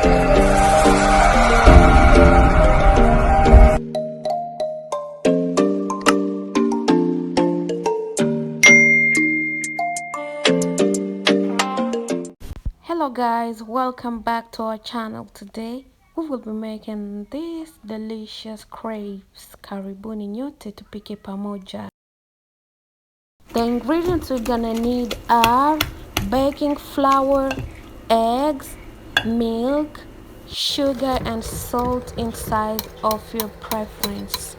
Hello guys, welcome back to our channel. Today we will be making these delicious crepes. Karibuni nyote tupike pamoja. The ingredients we're gonna need are baking flour, eggs, milk, sugar and salt in size of your preference.